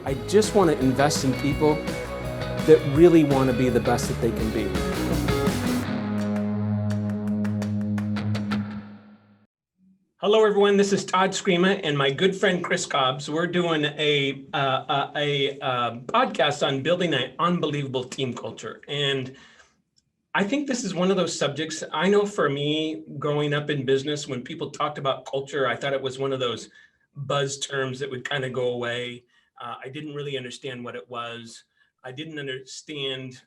I just want to invest in people that really want to be the best that they can be. Hello, everyone. This is Todd Screama and my good friend Chris Kobz. We're doing a podcast on building an unbelievable team culture. And I think this is one of those subjects. I know for me, growing up in business, when people talked about culture, I thought it was one of those buzz terms that would kind of go away. I didn't really understand what it was. I didn't understand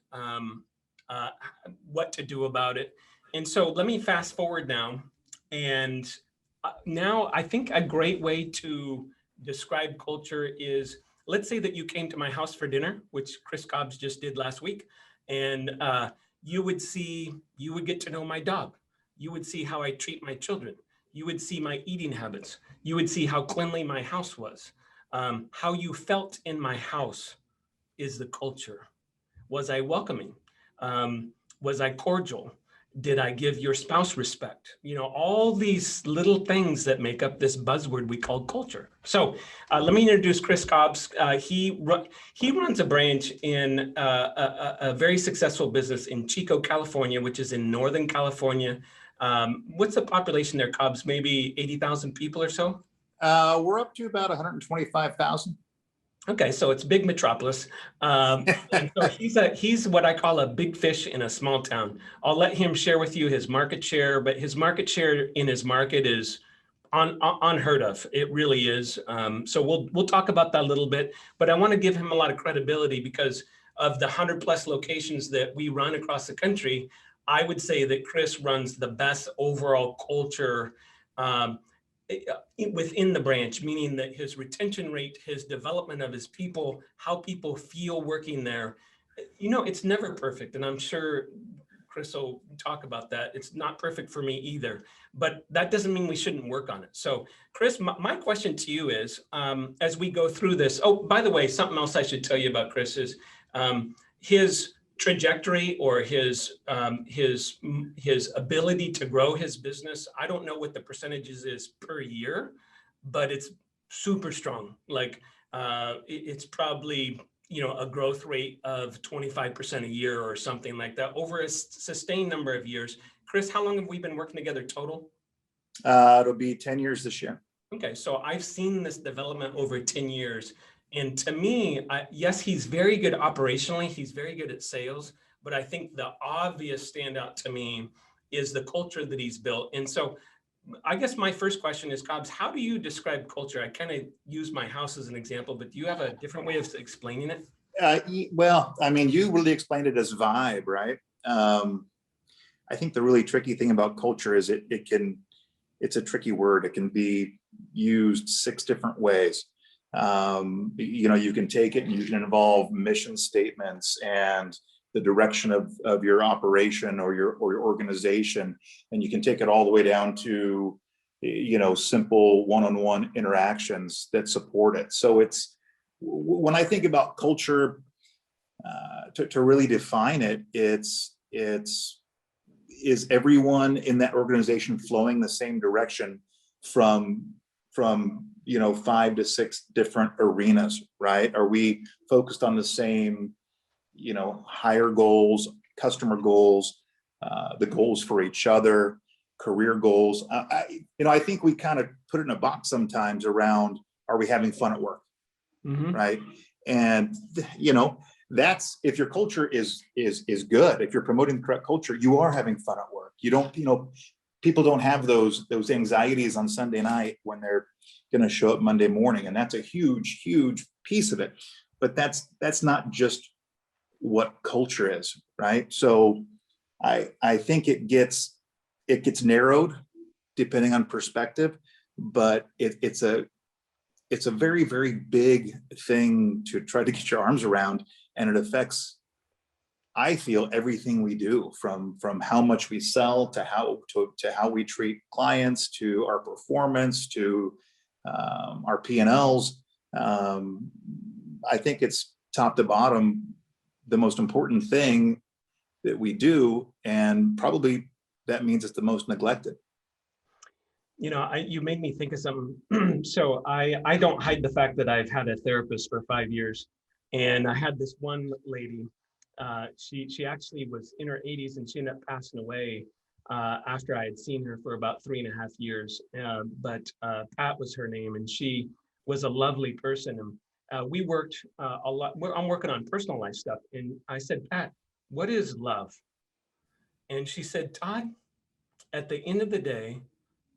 what to do about it. And so let me fast forward now. And now I think a great way to describe culture is, let's say that you came to my house for dinner, which Chris Kobz just did last week. And you would get to know my dog. You would see how I treat my children. You would see my eating habits. You would see how cleanly my house was. How you felt in my house is the culture. Was I welcoming? Was I cordial? Did I give your spouse respect? You know, all these little things that make up this buzzword we call culture. So let me introduce Chris Kobz. He runs a branch in a very successful business in Chico, California, which is in Northern California. What's the population there, Kobz? Maybe 80,000 people or so? We're up to about 125,000. Okay, so it's big metropolis. And so he's what I call a big fish in a small town. I'll let him share with you his market share, but his market share in his market is unheard of. It really is. So we'll talk about that a little bit, but I want to give him a lot of credibility because of the 100+ locations that we run across the country. I would say that Chris runs the best overall culture within the branch, meaning that his retention rate, his development of his people, how people feel working there, you know, it's never perfect. And I'm sure Chris will talk about that. It's not perfect for me either, but that doesn't mean we shouldn't work on it. So Chris, my question to you is, as we go through this, oh, by the way, something else I should tell you about Chris is his trajectory or his ability to grow his business. I don't know what the percentages is per year, but it's super strong. Like it's probably, you know, a growth rate of 25% a year or something like that over a sustained number of years. Chris, how long have we been working together total? It'll be 10 years this year. Okay, so I've seen this development over 10 years. And to me, yes, he's very good operationally. He's very good at sales. But I think the obvious standout to me is the culture that he's built. And so I guess my first question is, Kobz, how do you describe culture? I kind of use my house as an example, but do you have a different way of explaining it? Well, I mean, you really explained it as vibe, right? I think the really tricky thing about culture is it's a tricky word. It can be used 6 different ways. You know, you can take it and you can involve mission statements and the direction of your operation or your organization, and you can take it all the way down to, you know, simple one-on-one interactions that support it. So it's, when I think about culture, to really define it, is everyone in that organization flowing the same direction from you know, 5 to 6 different arenas, right? Are we focused on the same, you know, higher goals, customer goals, the goals for each other, career goals? I think we kind of put it in a box sometimes around, are we having fun at work? Mm-hmm. Right? And, you know, that's, if your culture is good, if you're promoting the correct culture, you are having fun at work. You don't, you know, people don't have those anxieties on Sunday night when they're going to show up Monday morning, and that's a huge piece of it. But that's not just what culture is, right? So I think it gets narrowed depending on perspective, but it's a very, very big thing to try to get your arms around, and it affects, I feel, everything we do, from how much we sell to how we treat clients, to our performance, to our P&Ls. I think it's top to bottom the most important thing that we do, and probably that means it's the most neglected. You made me think of something. So I don't hide the fact that I've had a therapist for 5 years, and I had this one lady. She actually was in her 80s, and she ended up passing away after I had seen her for about 3.5 years. But Pat was her name, and she was a lovely person. And we worked a lot. I'm working on personal life stuff, and I said, Pat, what is love? And she said, Todd, at the end of the day,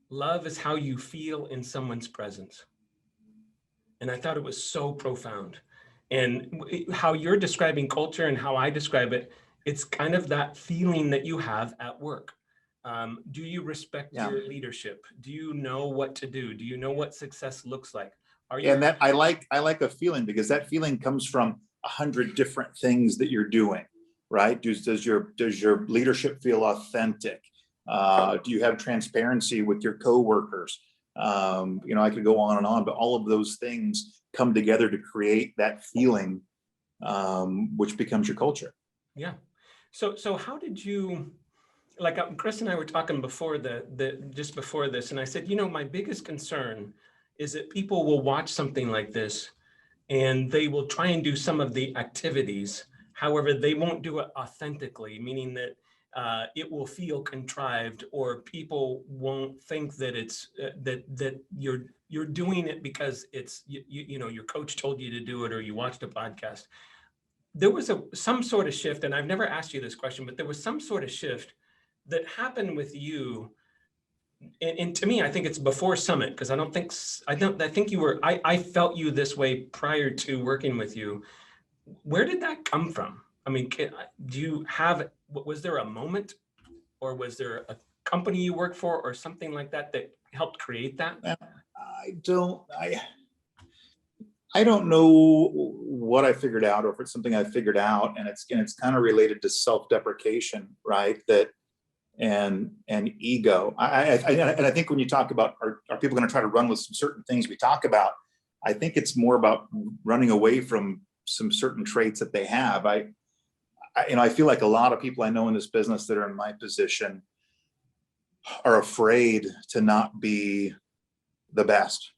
love is how you feel in someone's presence. And I thought it was so profound. And how you're describing culture and how I describe it, it's kind of that feeling that you have at work. Do you respect your leadership? Do you know what to do? Do you know what success looks like? Are you? And that I like a feeling, because that feeling comes from 100 different things that you're doing, right? Does your leadership feel authentic? Do you have transparency with your coworkers? I could go on and on, but all of those things come together to create that feeling, which becomes your culture. Yeah. So how did you, like Chris and I were talking before just before this, and I said, my biggest concern is that people will watch something like this and they will try and do some of the activities. However, they won't do it authentically, meaning that it will feel contrived, or people won't think that it's that you're doing it because it's your coach told you to do it, or you watched a podcast. There was some sort of shift, and I've never asked you this question, but there was some sort of shift that happened with you. And to me, I think it's before Summit, because I think you were, I felt you this way prior to working with you. Where did that come from? I mean, was there a moment, or was there a company you worked for or something like that that helped create that? I don't know what I figured out, or if it's something I figured out, and it's kind of related to self-deprecation, right? And ego. And I think when you talk about, are people going to try to run with some certain things we talk about, I think it's more about running away from some certain traits that they have. I feel like a lot of people I know in this business that are in my position are afraid to not be the best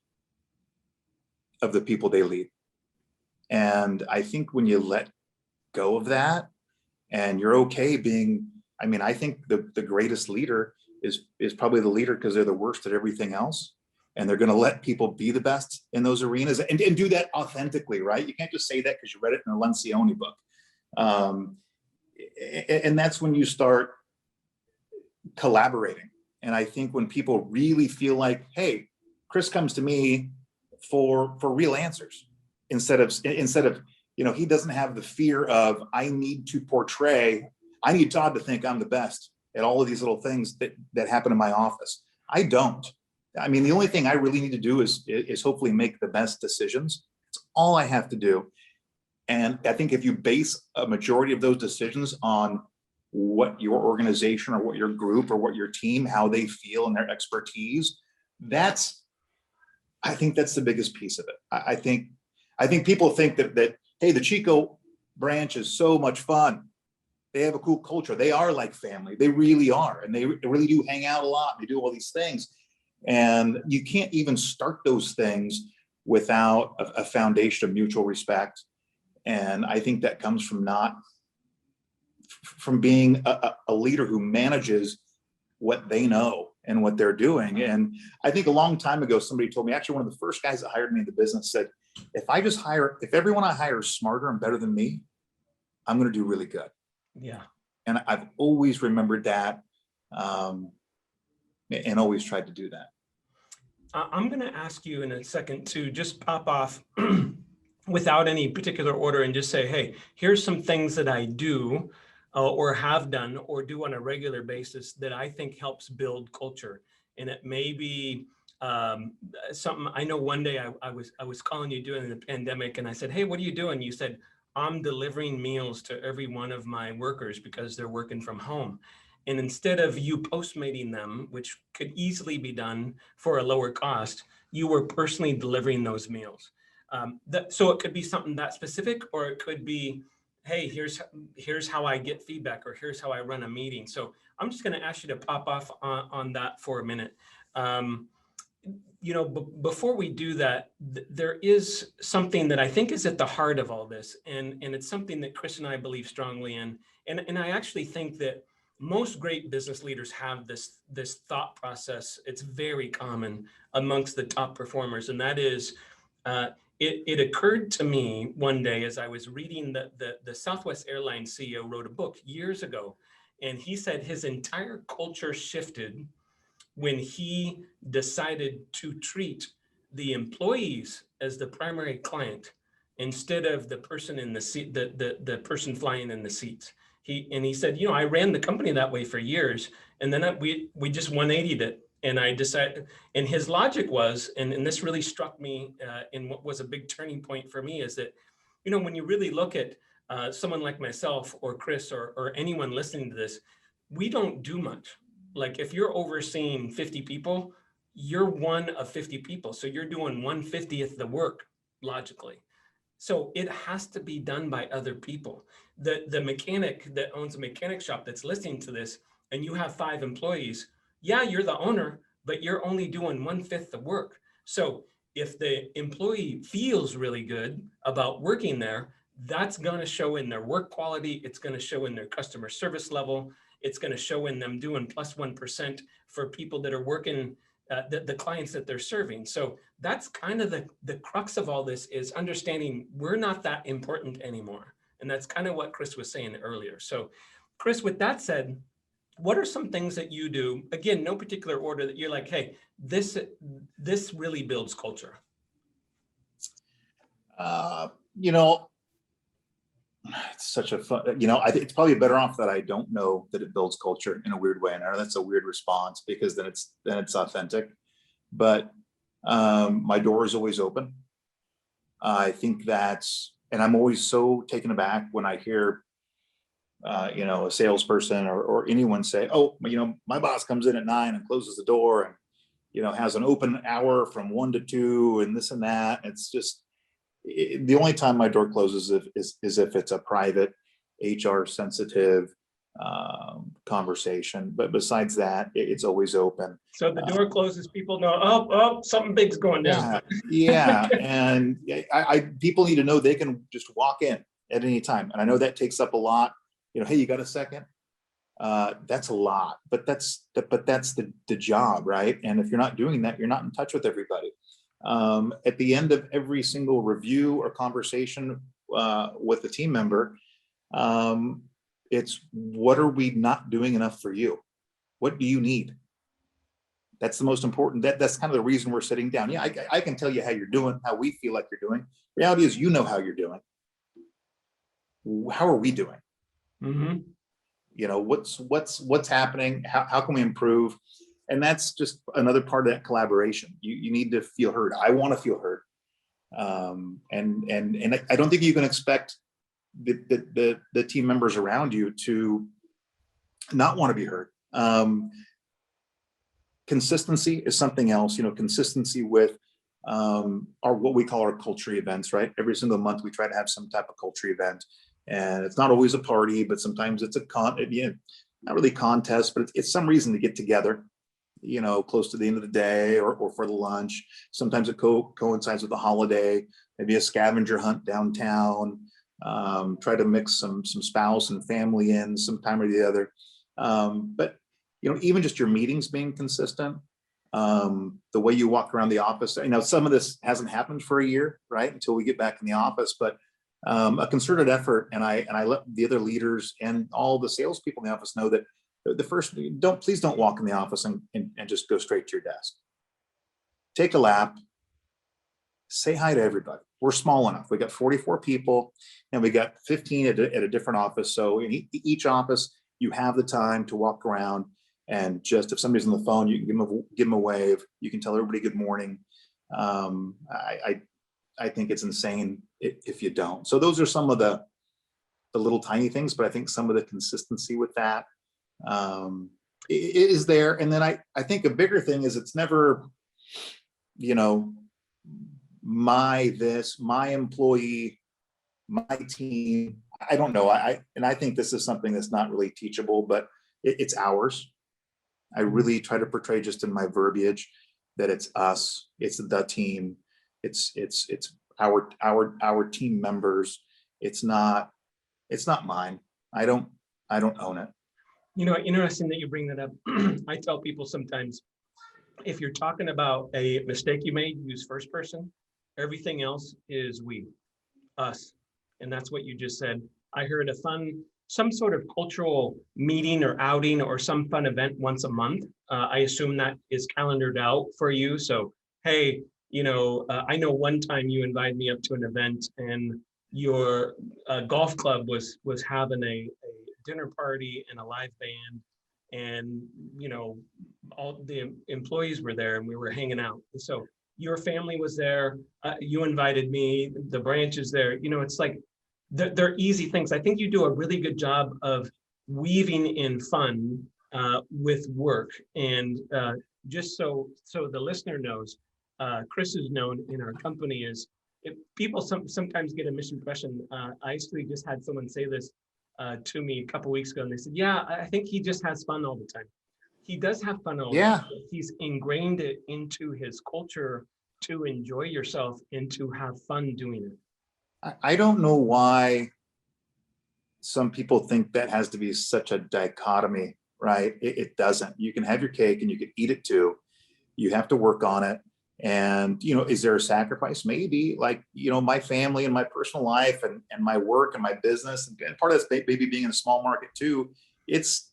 of the people they lead. And I think when you let go of that, and you're okay being, I think the greatest leader is probably the leader because they're the worst at everything else. And they're going to let people be the best in those arenas, and do that authentically, right? You can't just say that because you read it in a Lencioni book. And that's when you start collaborating. And I think when people really feel like, hey, Chris comes to me for real answers, instead of he doesn't have the fear of, I need Todd to think I'm the best at all of these little things that happen in my office. I don't. The only thing I really need to do is hopefully make the best decisions. It's all I have to do. And I think if you base a majority of those decisions on what your organization, or what your group, or what your team, how they feel and their expertise, I think that's the biggest piece of it. I think people think that, hey, the Chico branch is so much fun. They have a cool culture. They are like family. They really are. And they really do hang out a lot. They do all these things. And you can't even start those things without a foundation of mutual respect. And I think that comes from being a leader who manages what they know and what they're doing. And I think a long time ago, somebody told me, actually one of the first guys that hired me in the business said, if everyone I hire is smarter and better than me, I'm going to do really good. Yeah. And I've always remembered that, and always tried to do that. I'm going to ask you in a second to just pop off without any particular order and just say, hey, here's some things that I do or have done or do on a regular basis that I think helps build culture. And it may be something. I know one day I was calling you during the pandemic, and I said, hey, what are you doing? You said, I'm delivering meals to every one of my workers because they're working from home. And instead of you postmating them, which could easily be done for a lower cost, you were personally delivering those meals. So it could be something that specific, or it could be, hey, here's how I get feedback, or here's how I run a meeting. So I'm just going to ask you to pop off on that for a minute. Before we do that, there is something that I think is at the heart of all this, and it's something that Chris and I believe strongly in, and I actually think that most great business leaders have this thought process. It's very common amongst the top performers, and that is, it occurred to me one day as I was reading the Southwest Airlines CEO wrote a book years ago, and he said his entire culture shifted when he decided to treat the employees as the primary client instead of the person in the seat, the person flying in the seats. He said, I ran the company that way for years, and then we just 180'd it. And I decided, and his logic was, and this really struck me in what was a big turning point for me, is that, when you really look at someone like myself or Chris or anyone listening to this, we don't do much. Like if you're overseeing 50 people, you're one of 50 people. So you're doing 1/50th the work, logically. So it has to be done by other people. The mechanic that owns a mechanic shop that's listening to this, and you have 5 employees, yeah, you're the owner, but you're only doing 1/5 the work. So if the employee feels really good about working there, that's going to show in their work quality. It's going to show in their customer service level. It's going to show in them doing +1% for people that are working, the clients that they're serving. So that's kind of the crux of all this, is understanding we're not that important anymore. And that's kind of what Chris was saying earlier. So Chris, with that said, what are some things that you do, again, no particular order, that you're like, hey, this really builds culture? It's such a fun, I think it's probably better off that I don't know that it builds culture, in a weird way. And I know that's a weird response, because then it's authentic. But my door is always open. I think and I'm always so taken aback when I hear, a salesperson or anyone say, oh, my boss comes in at 9 and closes the door and, has an open hour from 1 to 2 and this and that. It's just, the only time my door closes is if it's a private, HR sensitive conversation. But besides that, it's always open. So the door closes, people know, oh, something big's going down. Yeah. And people need to know they can just walk in at any time. And I know that takes up a lot. Hey, you got a second? That's a lot, but that's the job, right? And if you're not doing that, you're not in touch with everybody. At the end of every single review or conversation with a team member, it's, what are we not doing enough for you? What do you need? That's the most important. That's kind of the reason we're sitting down. Yeah, I can tell you how you're doing, how we feel like you're doing. Reality is, how you're doing. How are we doing? Mm-hmm. What's happening? How can we improve? And that's just another part of that collaboration. You need to feel heard. I want to feel heard. And I don't think you can expect the team members around you to not want to be heard. Consistency is something else. Consistency with what we call our culture events, right? Every single month we try to have some type of culture event, and it's not always a party, but sometimes it's not really contest, but it's some reason to get together, close to the end of the day or for the lunch. Sometimes it coincides with a holiday, maybe a scavenger hunt downtown. Try to mix some spouse and family in some time or the other. But even just your meetings being consistent, the way you walk around the office. Some of this hasn't happened for a year, right, until we get back in the office. But a concerted effort, and I let the other leaders and all the salespeople in the office know that please don't walk in the office and just go straight to your desk. Take a lap, say hi to everybody. We're small enough. We got 44 people and we got 15 at a different office. So in each office, you have the time to walk around, and just, if somebody's on the phone, you can give them a wave. You can tell everybody good morning. I think it's insane if you don't. So those are some of the little tiny things, but I think some of the consistency with that is there. And then I think a bigger thing is, it's never, my employee, my team. I don't know. I think this is something that's not really teachable, but it's ours. I really try to portray just in my verbiage that it's us, it's the team, it's our team members. It's not mine. I don't own it. You know, interesting that you bring that up. I tell people sometimes, if you're talking about a mistake you made, use first person. Everything else is we, us. And that's what you just said. I heard some sort of cultural meeting or outing or some fun event once a month. I assume that is calendared out for you. So, hey, I know one time you invited me up to an event and your golf club was having a dinner party and a live band, and all the employees were there and we were hanging out. So your family was there, you invited me, the branch is there. It's like they're easy things. I think you do a really good job of weaving in fun with work. And just so the listener knows, Chris is known in our company as, if people sometimes get a misimpression. I actually just had someone say this to me a couple weeks ago, and they said, yeah, I think he just has fun all the time. He does have fun all the time. He's ingrained it into his culture to enjoy yourself and to have fun doing it. I don't know why some people think that has to be such a dichotomy, right? It doesn't. You can have your cake and you can eat it too. You have to work on it. And, is there a sacrifice? Maybe, like, my family and my personal life and my work and my business, and part of this maybe being in a small market too, it's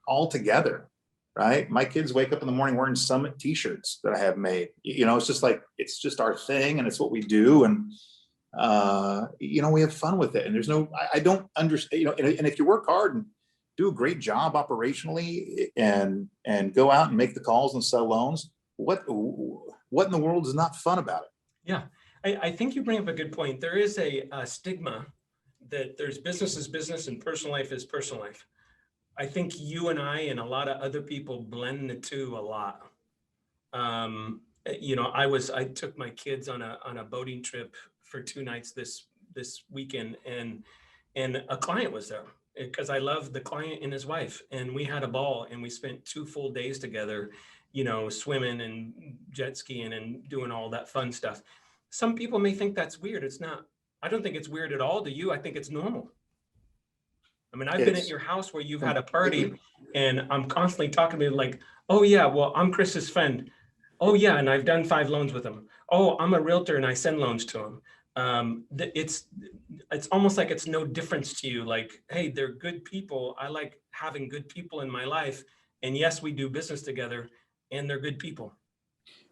all together, right? My kids wake up in the morning wearing Summit t-shirts that I have made. It's just like, it's just our thing and it's what we do. And, we have fun with it. And there's I don't understand, and if you work hard and do a great job operationally and go out and make the calls and sell loans, what in the world is not fun about it? Yeah, I think you bring up a good point. There is a stigma that there's business is business and personal life is personal life. I think you and I and a lot of other people blend the two a lot. I took my kids on a boating trip for 2 nights this weekend, and a client was there because I love the client and his wife, and we had a ball, and we spent 2 full days together, swimming and jet skiing and doing all that fun stuff. Some people may think that's weird. It's not. I don't think it's weird at all to you. I think it's normal. I mean, I've been at your house where you've had a party and I'm constantly talking to me like, oh yeah, well, I'm Chris's friend. Oh yeah, and I've done 5 loans with him. Oh, I'm a realtor and I send loans to him. It's almost like it's no difference to you. Like, hey, they're good people. I like having good people in my life. And yes, we do business together and they're good people.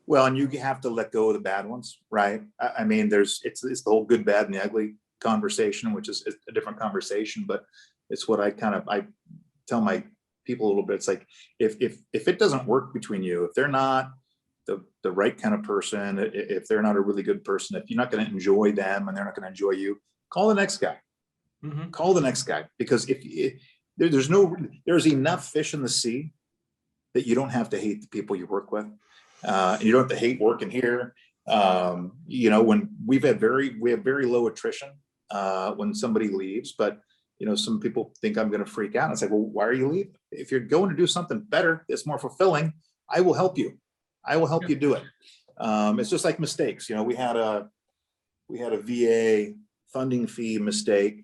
Well, and you have to let go of the bad ones, right? I mean, it's the whole good, bad, and the ugly conversation, which is a different conversation, but it's what I tell my people a little bit. It's like, if it doesn't work between you, if they're not the right kind of person, if they're not a really good person, if you're not going to enjoy them and they're not going to enjoy you, call the next guy. Mm-hmm. Call the next guy, because there's enough fish in the sea that you don't have to hate the people you work with. You don't have to hate working here. When we have very low attrition when somebody leaves, but some people think I'm going to freak out. And it's like, well, why are you leaving? If you're going to do something better, that's more fulfilling, I will help you. I will help you do it. It's just like mistakes. We had a VA funding fee mistake,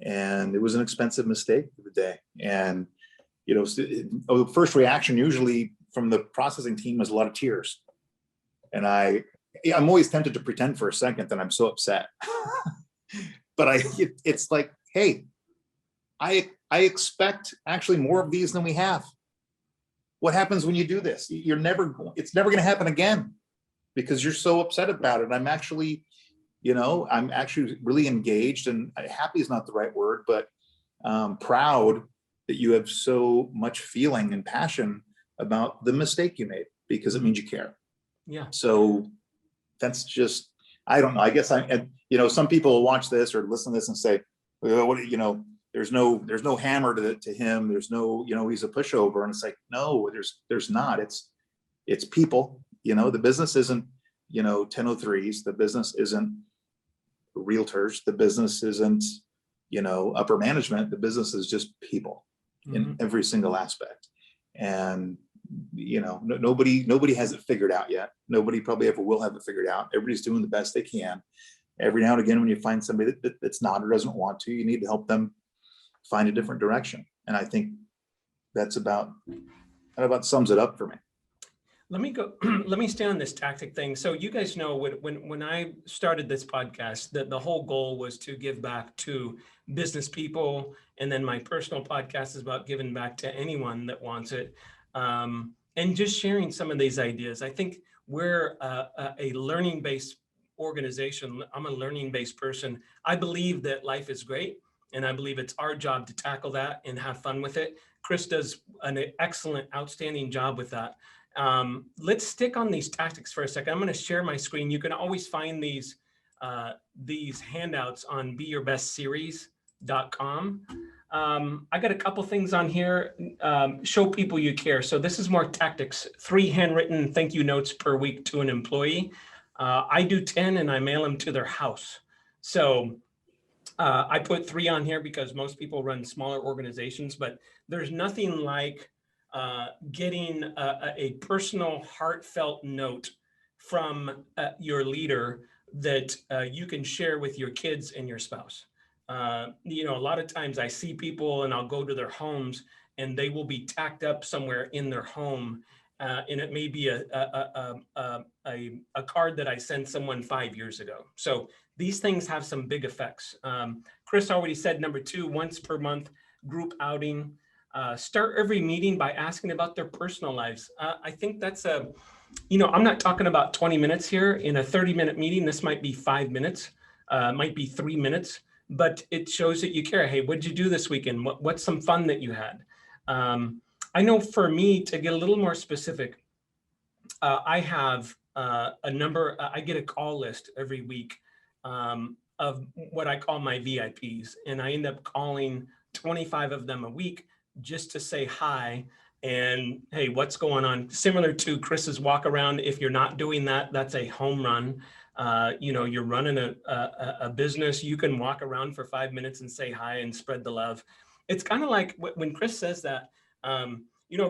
and it was an expensive mistake of the day. And the first reaction usually from the processing team is a lot of tears. And I'm always tempted to pretend for a second that I'm so upset. But it's like, hey, I expect actually more of these than we have. What happens when you do this? It's never going to happen again because you're so upset about it. I'm actually really engaged, and happy is not the right word, but proud that you have so much feeling and passion about the mistake you made, because it means you care. Yeah. So that's just, I don't know. I guess some people will watch this or listen to this and say, well, there's no hammer to him. There's no, he's a pushover. And it's like, no, there's not. It's people. The business isn't 1003s. The business isn't realtors. The business isn't upper management. The business is just people in every single aspect. And, nobody has it figured out yet. Nobody probably ever will have it figured out. Everybody's doing the best they can. Every now and again, when you find somebody that's not or doesn't want to, you need to help them find a different direction. And I think that about sums it up for me. Let me go. Let me stay on this tactic thing. So you guys know when I started this podcast, that the whole goal was to give back to business people, and then my personal podcast is about giving back to anyone that wants it, and just sharing some of these ideas. I think we're a learning-based organization. I'm a learning-based person. I believe that life is great, and I believe it's our job to tackle that and have fun with it. Chris does an excellent, outstanding job with that. Let's stick on these tactics for a second. I'm going to share my screen. You can always find these handouts on beyourbestseries.com. I got a couple things on here. Show people you care. So this is more tactics. 3 handwritten thank you notes per week to an employee. I do 10 and I mail them to their house. So I put 3 on here because most people run smaller organizations, but there's nothing like getting a personal, heartfelt note from your leader that you can share with your kids and your spouse. A lot of times I see people and I'll go to their homes and they will be tacked up somewhere in their home. And it may be a card that I sent someone 5 years ago. So these things have some big effects. Chris already said number 2, once per month, group outing. Start every meeting by asking about their personal lives. I think that's I'm not talking about 20 minutes here. In a 30-minute meeting, this might be 5 minutes, might be 3 minutes, but it shows that you care. Hey, what did you do this weekend? What's some fun that you had? I know for me, to get a little more specific, I have a number, I get a call list every week of what I call my VIPs. And I end up calling 25 of them a week just to say hi and hey, what's going on? Similar to Chris's walk around. If you're not doing that, that's a home run. You're running a business, you can walk around for 5 minutes and say hi and spread the love. It's kind of like when Chris says that,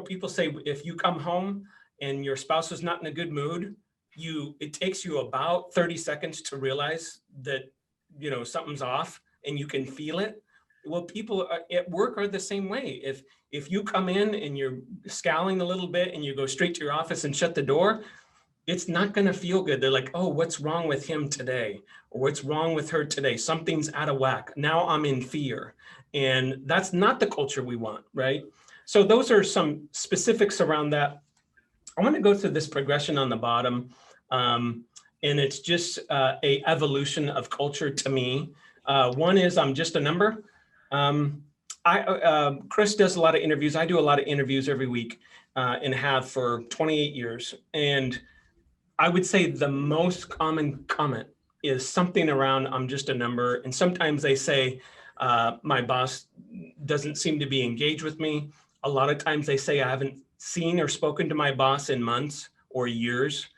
people say if you come home and your spouse is not in a good mood, it takes you about 30 seconds to realize that, something's off and you can feel it. Well, people at work are the same way. If you come in and you're scowling a little bit and you go straight to your office and shut the door, it's not going to feel good. They're like, oh, what's wrong with him today? Or what's wrong with her today? Something's out of whack. Now I'm in fear. And that's not the culture we want, right? So those are some specifics around that. I want to go through this progression on the bottom. And it's just a evolution of culture to me. One is I'm just a number. Chris does a lot of interviews. I do a lot of interviews every week and have for 28 years. And I would say the most common comment is something around I'm just a number. And sometimes they say my boss doesn't seem to be engaged with me. A lot of times they say I haven't seen or spoken to my boss in months or years.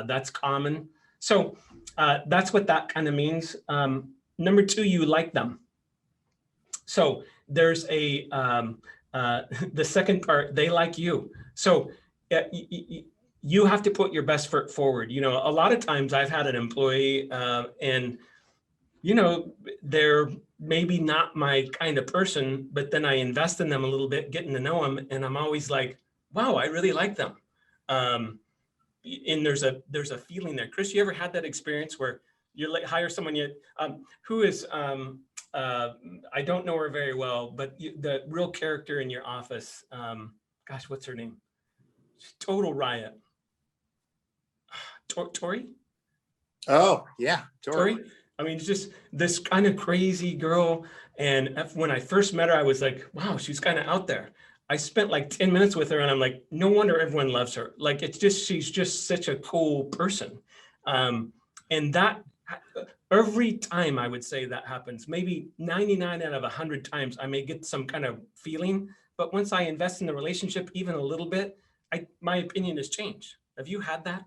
That's common. So that's what that kind of means. Number 2, you like them. So there's the second part, they like you. So you have to put your best foot forward. A lot of times I've had an employee and, they're maybe not my kind of person, but then I invest in them a little bit, getting to know them. And I'm always like, wow, I really like them. And there's a feeling there. Chris, you ever had that experience where you hire someone who is, I don't know her very well, but the real character in your office, gosh, what's her name? Total riot. Tori? Oh, yeah. Tori? I mean, it's just this kind of crazy girl. And when I first met her, I was like, wow, she's kind of out there. I spent like 10 minutes with her and I'm like, no wonder everyone loves her. Like, she's just such a cool person. And that every time I would say that happens, maybe 99 out of 100 times, I may get some kind of feeling, but once I invest in the relationship, even a little bit, my opinion has changed. Have you had that?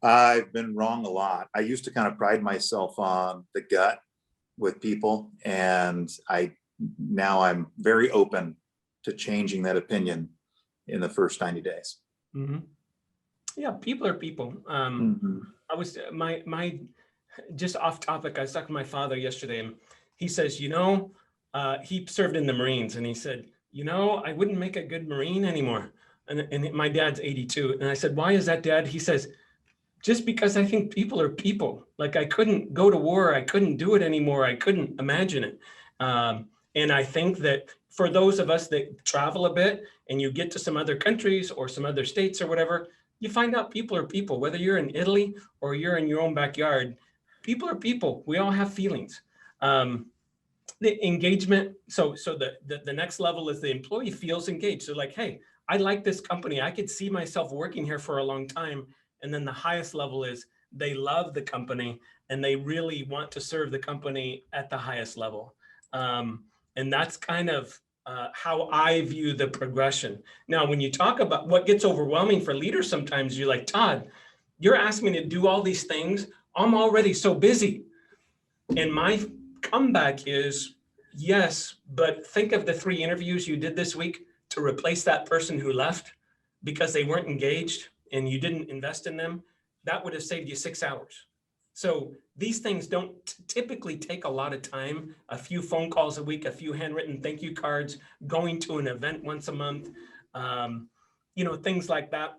I've been wrong a lot. I used to kind of pride myself on the gut with people, and now I'm very open to changing that opinion in the first 90 days. Mm-hmm. Yeah, people are people. I was just off topic. I was talking to my father yesterday, and he says, he served in the Marines, and he said, I wouldn't make a good Marine anymore. And my dad's 82, and I said, why is that, Dad? He says, just because I think people are people. Like, I couldn't go to war, I couldn't do it anymore, I couldn't imagine it. And I think that for those of us that travel a bit, and you get to some other countries or some other states or whatever, you find out people are people. Whether you're in Italy or you're in your own backyard, people are people. We all have feelings. The engagement. So the next level is the employee feels engaged. They're like, hey, I like this company. I could see myself working here for a long time. And then the highest level is they love the company and they really want to serve the company at the highest level. And that's kind of how I view the progression. Now, when you talk about what gets overwhelming for leaders, sometimes you're like, Todd, you're asking me to do all these things. I'm already so busy. And my comeback is, yes, but think of the 3 interviews you did this week to replace that person who left because they weren't engaged and you didn't invest in them. That would have saved you 6 hours. So these things don't typically take a lot of time, a few phone calls a week, a few handwritten thank you cards, going to an event once a month, things like that.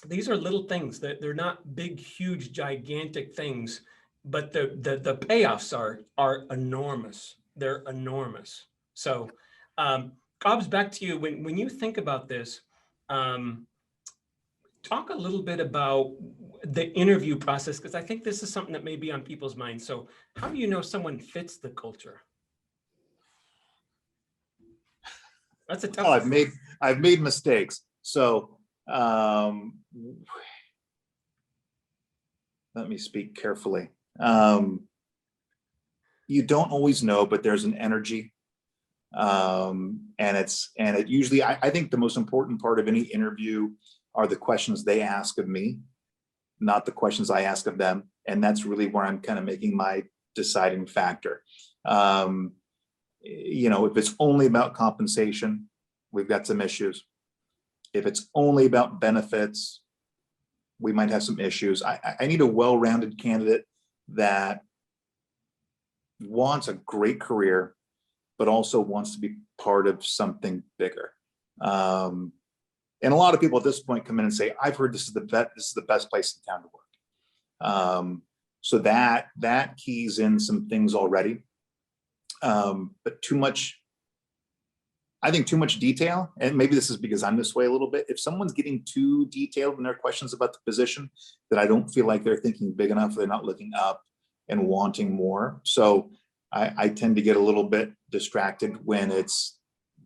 These are little things that they're not big, huge, gigantic things, but the payoffs are enormous. They're enormous. So Kobz, back to you. When you think about this, talk a little bit about the interview process, because I think this is something that may be on people's minds. So how do you know someone fits the culture? That's a tough one. I've made mistakes. So let me speak carefully. You don't always know, but there's an energy. And it usually, I think the most important part of any interview are the questions they ask of me, not the questions I ask of them. And that's really where I'm kind of making my deciding factor. If it's only about compensation, we've got some issues. If it's only about benefits, we might have some issues. I need a well-rounded candidate that wants a great career, but also wants to be part of something bigger. And a lot of people at this point come in and say, I've heard this is the best place in town to work. So that keys in some things already. But I think too much detail, and maybe this is because I'm this way a little bit. If someone's getting too detailed in their questions about the position, that I don't feel like they're thinking big enough, they're not looking up and wanting more. So I tend to get a little bit distracted when it's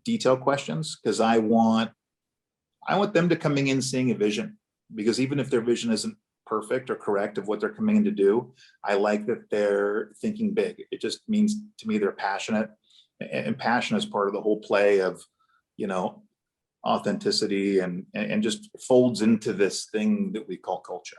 detailed questions, because I want them to coming in seeing a vision, because even if their vision isn't perfect or correct of what they're coming in to do, I like that they're thinking big. It just means to me they're passionate, and passion is part of the whole play of, authenticity and just folds into this thing that we call culture.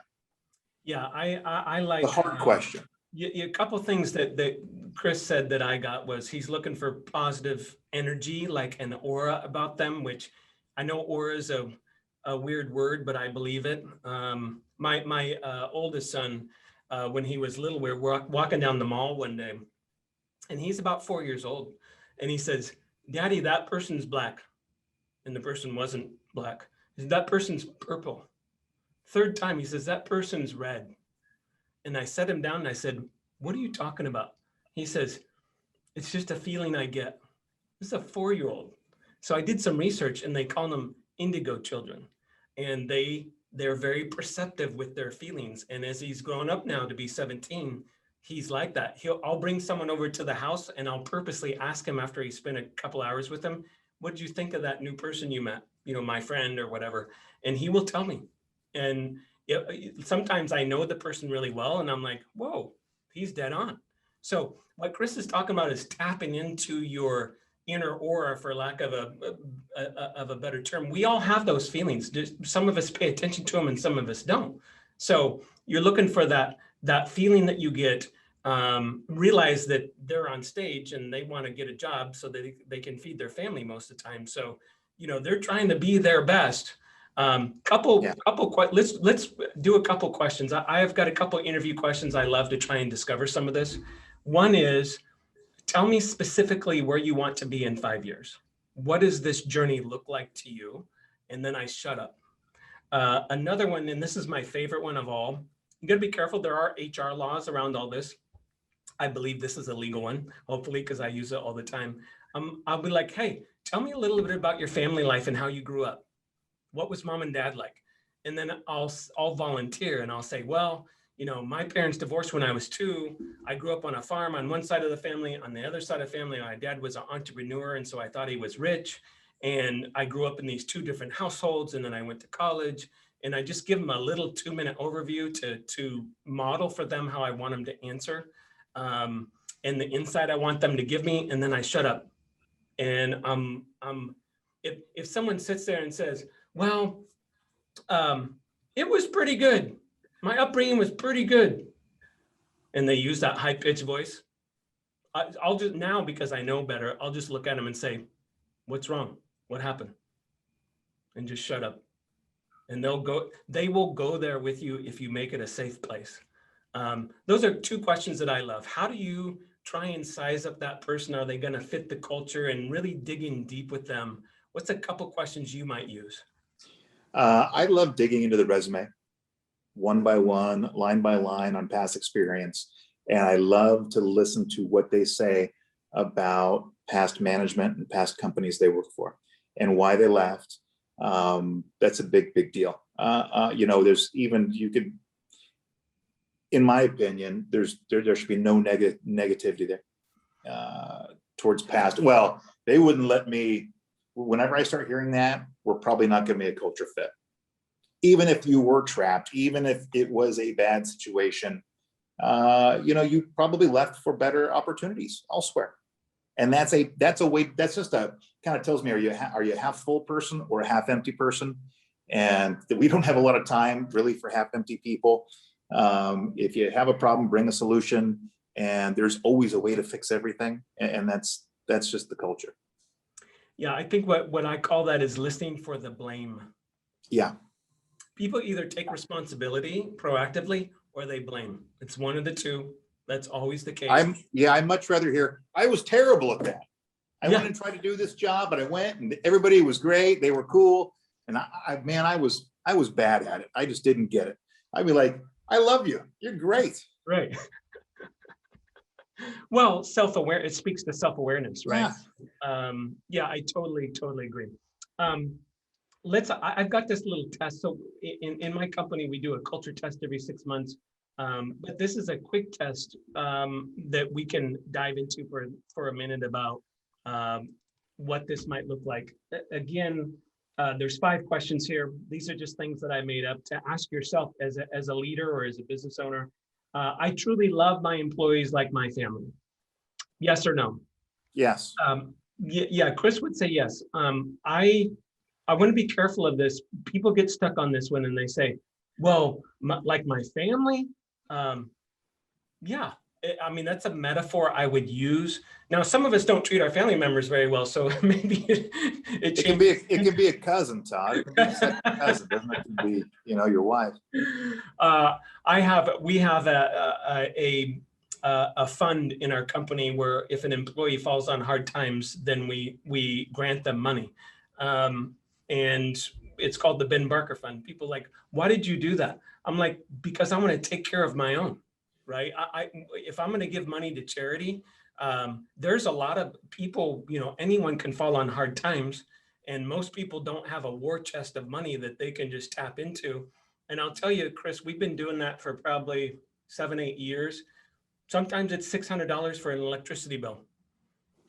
Yeah, I like the hard question. A couple of things that Chris said that I got was he's looking for positive energy, like an aura about them, which I know aura is a weird word, but I believe it. My oldest son, when he was little, we were walking down the mall one day, and he's about 4 years old. And he says, Daddy, that person's black. And the person wasn't black. He said, that person's purple. Third time, he says, that person's red. And I set him down and I said, what are you talking about? He says, it's just a feeling I get. This is a 4-year-old. So I did some research, and they call them indigo children. And they're very perceptive with their feelings. And as he's grown up now to be 17, he's like that. I'll bring someone over to the house, and I'll purposely ask him after he spent a couple hours with them, what did you think of that new person you met? My friend or whatever. And he will tell me. And sometimes I know the person really well, and I'm like, whoa, he's dead on. So what Chris is talking about is tapping into your inner aura, for lack of a better term. We all have those feelings. Some of us pay attention to them and some of us don't. So you're looking for that feeling that you get realize that they're on stage and they want to get a job so that they can feed their family most of the time. So, they're trying to be their best. Let's do a couple questions. I have got a couple interview questions. I love to try and discover some of this. One is, tell me specifically where you want to be in 5 years. What does this journey look like to you? And then I shut up. Another one, and this is my favorite one of all. You got to be careful. There are HR laws around all this. I believe this is a legal one, hopefully, because I use it all the time. I'll be like, hey, tell me a little bit about your family life and how you grew up. What was mom and dad like? And then I'll volunteer and I'll say, well, my parents divorced when I was 2. I grew up on a farm on one side of the family. On the other side of the family, my dad was an entrepreneur, and so I thought he was rich. And I grew up in these 2 different households, and then I went to college. And I just give them a little 2-minute overview to model for them how I want them to answer, and the insight I want them to give me, and then I shut up. And if someone sits there and says, well, it was pretty good. My upbringing was pretty good. And they use that high-pitched voice. I'll just, now because I know better, I'll just look at them and say, what's wrong? What happened? And just shut up. And they will go there with you if you make it a safe place. Those are 2 questions that I love. How do you try and size up that person? Are they going to fit the culture? And really digging deep with them. What's a couple questions you might use? I love digging into the resume, one by one, line by line on past experience. And I love to listen to what they say about past management and past companies they worked for and why they left. That's a big, big deal. There's even, you could, in my opinion, there should be no negativity there towards past. Well, they wouldn't let me. Whenever I start hearing that, we're probably not going to be a culture fit. Even if you were trapped, even if it was a bad situation, you probably left for better opportunities elsewhere. And that's a way. That's just a kind of tells me, are you a half full person or a half empty person? And we don't have a lot of time really for half empty people. If you have a problem, bring a solution, and there's always a way to fix everything. And that's just the culture. Yeah, I think what I call that is listening for the blame. Yeah. People either take responsibility proactively or they blame. It's one of the 2. That's always the case. I'd much rather hear, I was terrible at that. I went and tried to do this job, but I went and everybody was great. They were cool. And I was bad at it. I just didn't get it. I'd be like, I love you. You're great. Right. Well, it speaks to self-awareness, right? Yeah. I totally agree. I've got this little test. So in my company, we do a culture test every 6 months. But this is a quick test that we can dive into for a minute about what this might look like. Again, there's 5 questions here. These are just things that I made up to ask yourself as a leader or as a business owner. I truly love my employees like my family. Yes or no? Yes. Yeah, Chris would say yes. I want to be careful of this. People get stuck on this one and they say, well, like my family? Yeah, I mean, that's a metaphor I would use. Now, some of us don't treat our family members very well, so maybe it can be a cousin, Todd. It can be a second cousin, doesn't it? It can be, your wife. We have a fund in our company where if an employee falls on hard times, then we grant them money, and it's called the Ben Barker Fund. People are like, why did you do that? I'm like, because I want to take care of my own. Right. If I'm going to give money to charity, there's a lot of people, anyone can fall on hard times, and most people don't have a war chest of money that they can just tap into. And I'll tell you, Chris, we've been doing that for probably 7-8 years. Sometimes it's $600 for an electricity bill,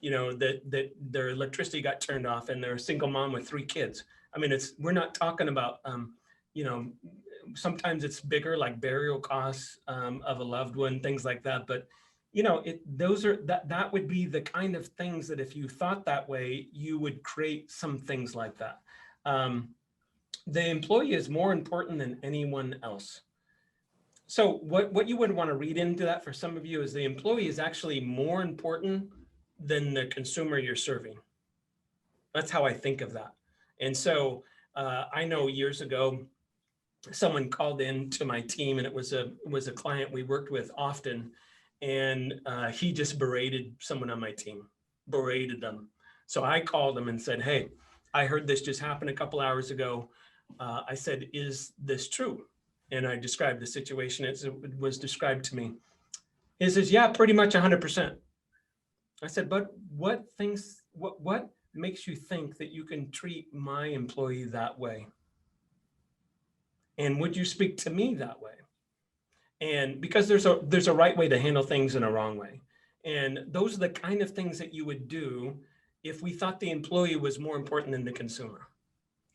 that their electricity got turned off and they're a single mom with 3 kids. I mean, we're not talking about, sometimes it's bigger, like burial costs of a loved one, things like that. But that would be the kind of things that if you thought that way, you would create some things like that. The employee is more important than anyone else. So what you would want to read into that for some of you is the employee is actually more important than the consumer you're serving. That's how I think of that. And so I know years ago, someone called in to my team, and it was a client we worked with often, and he just berated someone on my team, berated them. So I called him and said, "Hey, I heard this just happened a couple hours ago." I said, "Is this true?" And I described the situation as it was described to me. He says, "Yeah, pretty much 100%." I said, "But what makes you think that you can treat my employee that way? And would you speak to me that way?" And because there's a right way to handle things and a wrong way. And those are the kind of things that you would do if we thought the employee was more important than the consumer.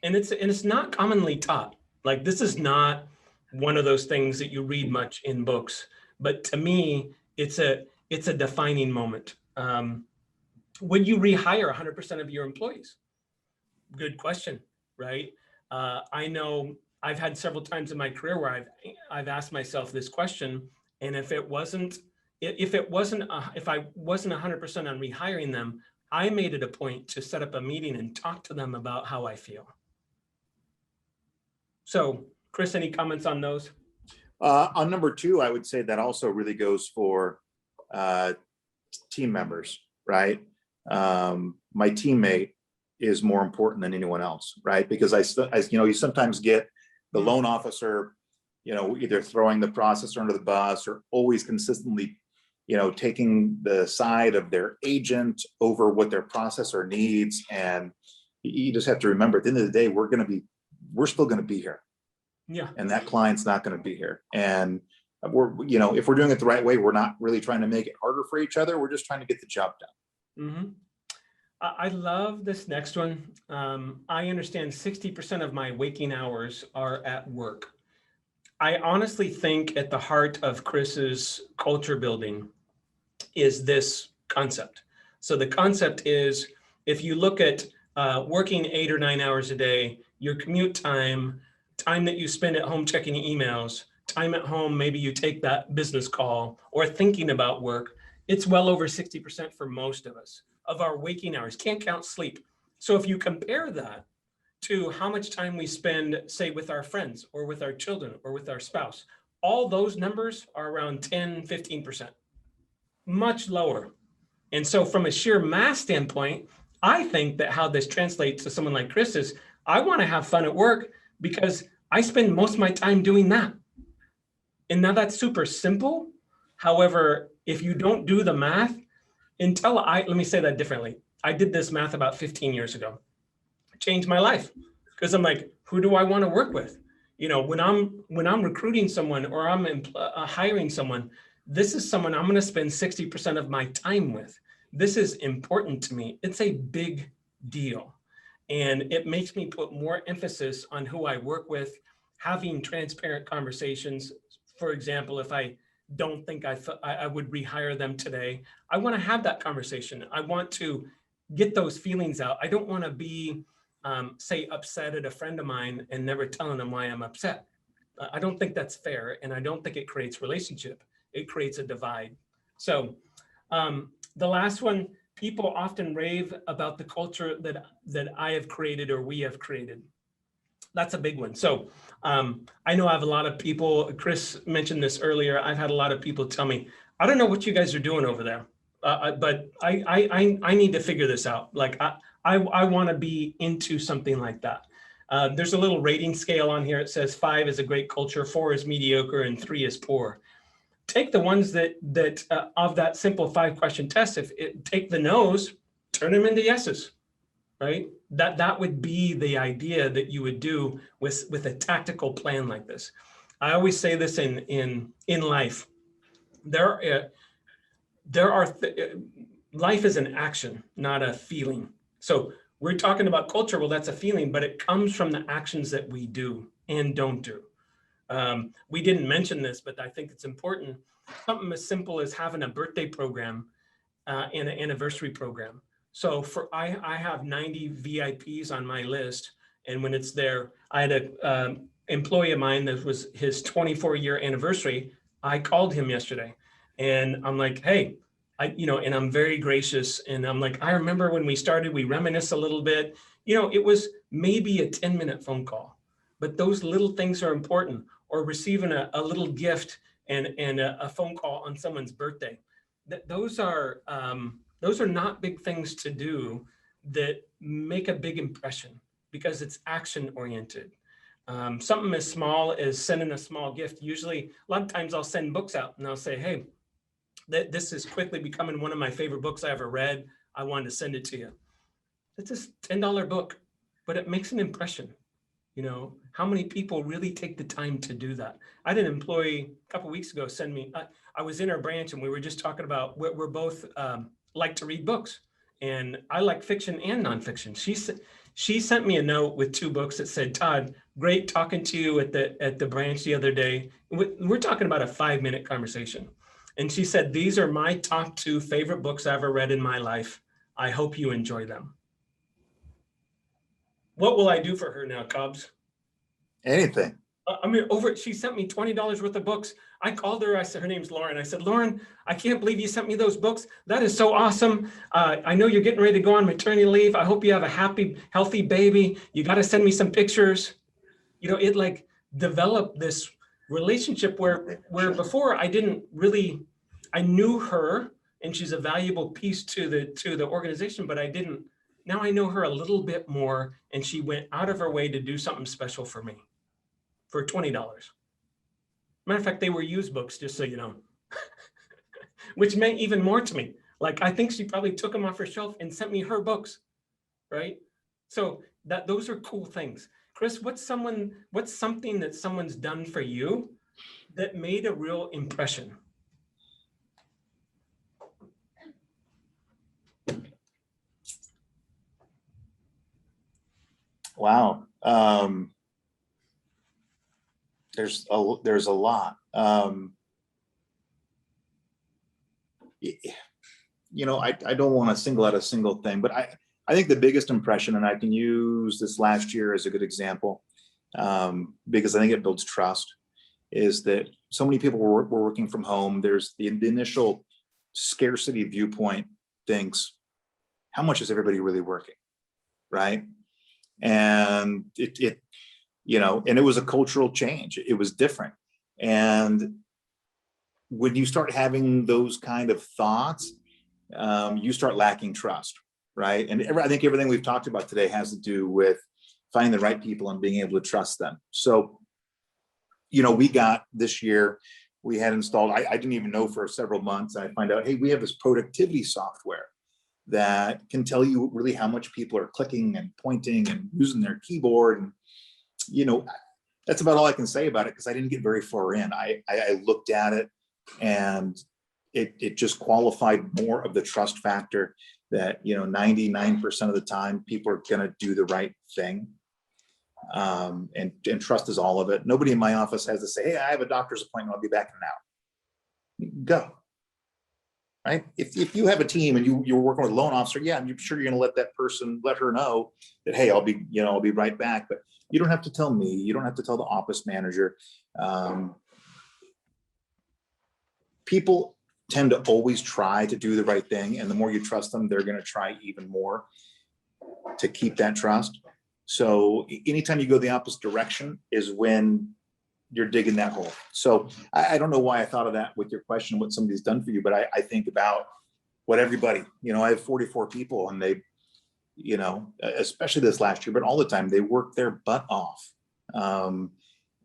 And it's not commonly taught. Like, this is not one of those things that you read much in books, but to me, it's a defining moment. Would you rehire 100% of your employees? Good question, right? I know I've had several times in my career where I've asked myself this question, and if I wasn't 100% on rehiring them, I made it a point to set up a meeting and talk to them about how I feel. So, Chris, any comments on those? On number two, I would say that also really goes for team members, right? My teammate is more important than anyone else, right? Because you sometimes get the loan officer, either throwing the processor under the bus or always consistently, taking the side of their agent over what their processor needs. And you just have to remember, at the end of the day, we're still going to be here. Yeah. And that client's not going to be here. And if we're doing it the right way, we're not really trying to make it harder for each other. We're just trying to get the job done. Mm-hmm. I love this next one. I understand 60% of my waking hours are at work. I honestly think at the heart of Chris's culture building is this concept. So the concept is, if you look at working 8 or 9 hours a day, your commute time that you spend at home checking emails, time at home, maybe you take that business call or thinking about work, it's well over 60% for most of us of our waking hours. Can't count sleep. So if you compare that to how much time we spend, say, with our friends or with our children or with our spouse, all those numbers are around 10, 15%, much lower. And so from a sheer math standpoint, I think that how this translates to someone like Chris is, I want to have fun at work because I spend most of my time doing that. And now that's super simple. However, if you don't do the math, let me say that differently. I did this math about 15 years ago. It changed my life because I'm like, who do I want to work with? When I'm recruiting someone or I'm hiring someone, this is someone I'm going to spend 60% of my time with. This is important to me. It's a big deal. And it makes me put more emphasis on who I work with, having transparent conversations. For example, if I don't think I would rehire them today, I want to have that conversation. I want to get those feelings out. I don't want to be, say, upset at a friend of mine and never telling them why I'm upset. I don't think that's fair. And I don't think it creates relationship. It creates a divide. So the last one, people often rave about the culture that I have created or we have created. That's a big one. So I know I have a lot of people, Chris mentioned this earlier, I've had a lot of people tell me, I don't know what you guys are doing over there, but I need to figure this out. Like, I want to be into something like that. There's a little rating scale on here. It says 5 is a great culture, 4 is mediocre, and 3 is poor. Take the ones that of that simple 5-question test, take the no's, turn them into yeses, right? That would be the idea that you would do with a tactical plan like this. I always say this in life. Life is an action, not a feeling. So we're talking about culture. Well, that's a feeling, but it comes from the actions that we do and don't do. We didn't mention this, but I think it's important. Something as simple as having a birthday program and an anniversary program. So I have 90 VIPs on my list. And when it's there, I had employee of mine that was his 24-year anniversary. I called him yesterday and I'm like, hey, and I'm very gracious. And I'm like, I remember when we started, we reminisce a little bit. It was maybe a 10-minute phone call, but those little things are important. Or receiving a little gift and a phone call on someone's birthday. Those are not big things to do that make a big impression because it's action oriented. Something as small as sending a small gift. Usually, a lot of times I'll send books out and I'll say, hey, this is quickly becoming one of my favorite books I ever read. I wanted to send it to you. It's a $10 book, but it makes an impression. How many people really take the time to do that? I had an employee a couple of weeks ago send me, I was in our branch and we were just talking about, we're both like to read books, and I like fiction and nonfiction. She sent me a note with 2 books that said, Todd, great talking to you at the branch the other day. We're talking about a 5-minute conversation. And she said, these are my top 2 favorite books I ever read in my life. I hope you enjoy them. What will I do for her now, Kobz? Anything. She sent me $20 worth of books. I called her. I said, her name's Lauren. I said, Lauren, I can't believe you sent me those books. That is so awesome. I know you're getting ready to go on maternity leave. I hope you have a happy, healthy baby. You got to send me some pictures. It like developed this relationship where before I knew her and she's a valuable piece to the organization, but I didn't. Now I know her a little bit more, and she went out of her way to do something special for me for $20. Matter of fact, they were used books, just so you know, which meant even more to me. Like, I think she probably took them off her shelf and sent me her books, right? So those are cool things. Chris, what's something that someone's done for you that made a real impression? Wow. There's a lot. I don't want to single out a single thing, but I think the biggest impression, and I can use this last year as a good example, because I think it builds trust, is that so many people were working from home. There's the initial scarcity viewpoint thinks, how much is everybody really working, right? And it was a cultural change. It was different. And when you start having those kind of thoughts, you start lacking trust, right? And I think everything we've talked about today has to do with finding the right people and being able to trust them. So, we got this year, we had installed, I didn't even know for several months, I find out, hey, we have this productivity software that can tell you really how much people are clicking and pointing and using their keyboard. And, that's about all I can say about it, because I didn't get very far in. I looked at it, and it just qualified more of the trust factor that, 99% of the time people are going to do the right thing. And trust is all of it. Nobody in my office has to say, hey, I have a doctor's appointment, I'll be back in an hour. Go. Right? If you have a team and you're working with a loan officer, yeah, I'm sure you're going to let her know that, hey, I'll be right back. But you don't have to tell me. You don't have to tell the office manager. People tend to always try to do the right thing, and the more you trust them, they're going to try even more to keep that trust. So anytime you go the opposite direction is when you're digging that hole. So I don't know why I thought of that with your question, what somebody's done for you, but I think about what everybody, I have 44 people, and they, especially this last year, but all the time, they work their butt off.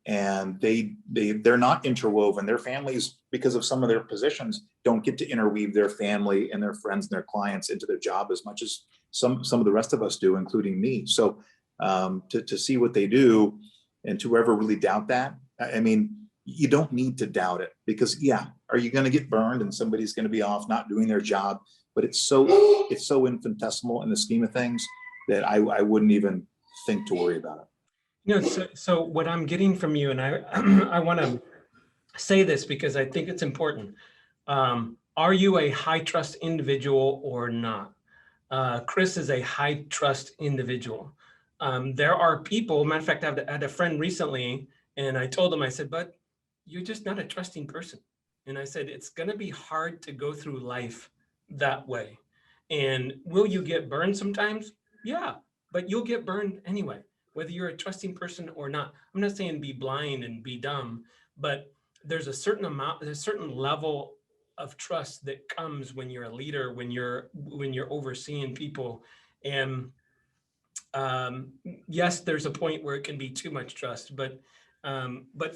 And they're not interwoven. Their families, because of some of their positions, don't get to interweave their family and their friends and their clients into their job as much as some of the rest of us do, including me. So to see what they do, and to ever really doubt that, I mean, you don't need to doubt it, because are you going to get burned and somebody's going to be off not doing their job? But it's so infinitesimal in the scheme of things that I wouldn't even think to worry about it. So what I'm getting from you, and I want to say this because I think it's important. Are you a high trust individual or not? Chris is a high trust individual. There are people, matter of fact, I had a friend recently, and I told him, I said, but you're just not a trusting person. And I said, it's going to be hard to go through life that way. And will you get burned sometimes? Yeah, but you'll get burned anyway, whether you're a trusting person or not. I'm not saying be blind and be dumb, but there's a certain level of trust that comes when you're a leader, when you're overseeing people. And um, yes, there's a point where it can be too much trust, but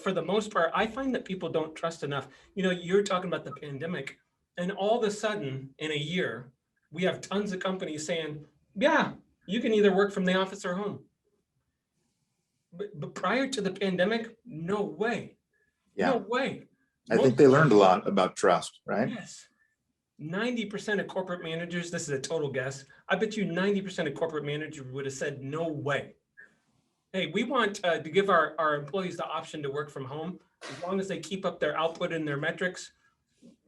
for the most part, I find that people don't trust enough. You know, you're talking about the pandemic, and all of a sudden in a year, we have tons of companies saying, yeah, you can either work from the office or home. But prior to the pandemic, no way, no Yeah. way. I think they learned a lot about trust, right? Yes. 90% of corporate managers, this is a total guess, I bet you 90% of corporate managers would have said, no way. Hey, we want to give our employees the option to work from home. As long as they keep up their output and their metrics,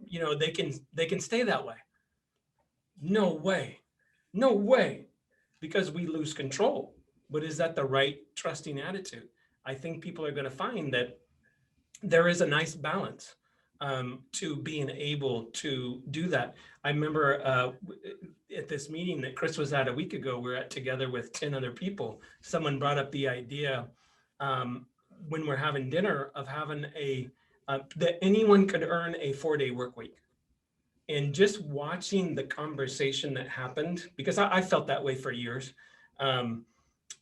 you know, they can stay that way. No way, no way, because we lose control. But is that the right trusting attitude? I think people are going to find that there is a nice balance to being able to do that. I remember at this meeting that Chris was at a week ago, we were at together with 10 other people. Someone brought up the idea when we're having dinner of having that anyone could earn a 4-day work week. And just watching the conversation that happened, because I felt that way for years,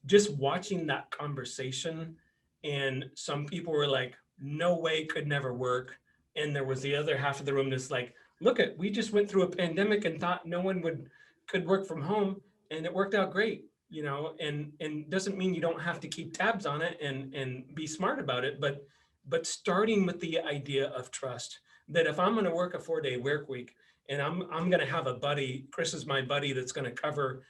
just watching that conversation, and some people were like, no way, could never work. And there was the other half of the room that's like, look at, we just went through a pandemic and thought no one could work from home, and it worked out great, you know, and doesn't mean you don't have to keep tabs on it and be smart about it, but starting with the idea of trust, that if I'm going to work a 4-day work week and I'm going to have a buddy, Chris is my buddy, that's going to cover,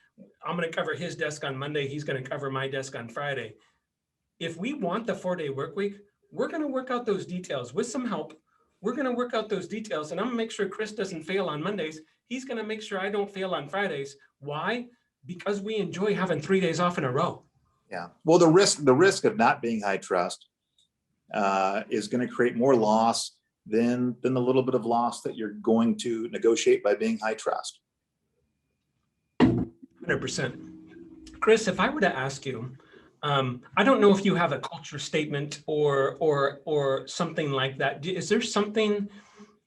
I'm going to cover his desk on Monday, he's going to cover my desk on Friday. If we want the 4-day work week, we're going to work out those details with some help. We're going to work out those details, and I'm going to make sure Chris doesn't fail on Mondays. He's going to make sure I don't fail on Fridays. Why? Because we enjoy having 3 days off in a row. Yeah. Well, the risk of not being high trust is going to create more loss than the little bit of loss that you're going to negotiate by being high trust. 100%. Chris, if I were to ask you, I don't know if you have a culture statement or something like that. Is there something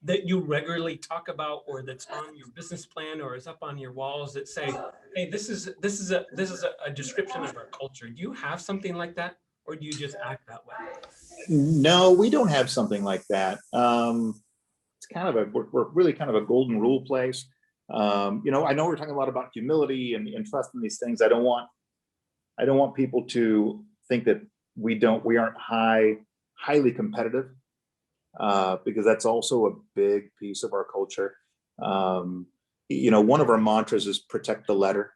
that you regularly talk about, or that's on your business plan, or is up on your walls that say, hey, this is a description of our culture? Do you have something like that, or do you just act that way? No, we don't have something like that. It's kind of we're really kind of a golden rule place. You know, I know we're talking a lot about humility and trust in these things. I don't want people to think that we aren't highly competitive, because that's also a big piece of our culture. You know, one of our mantras is protect the letter,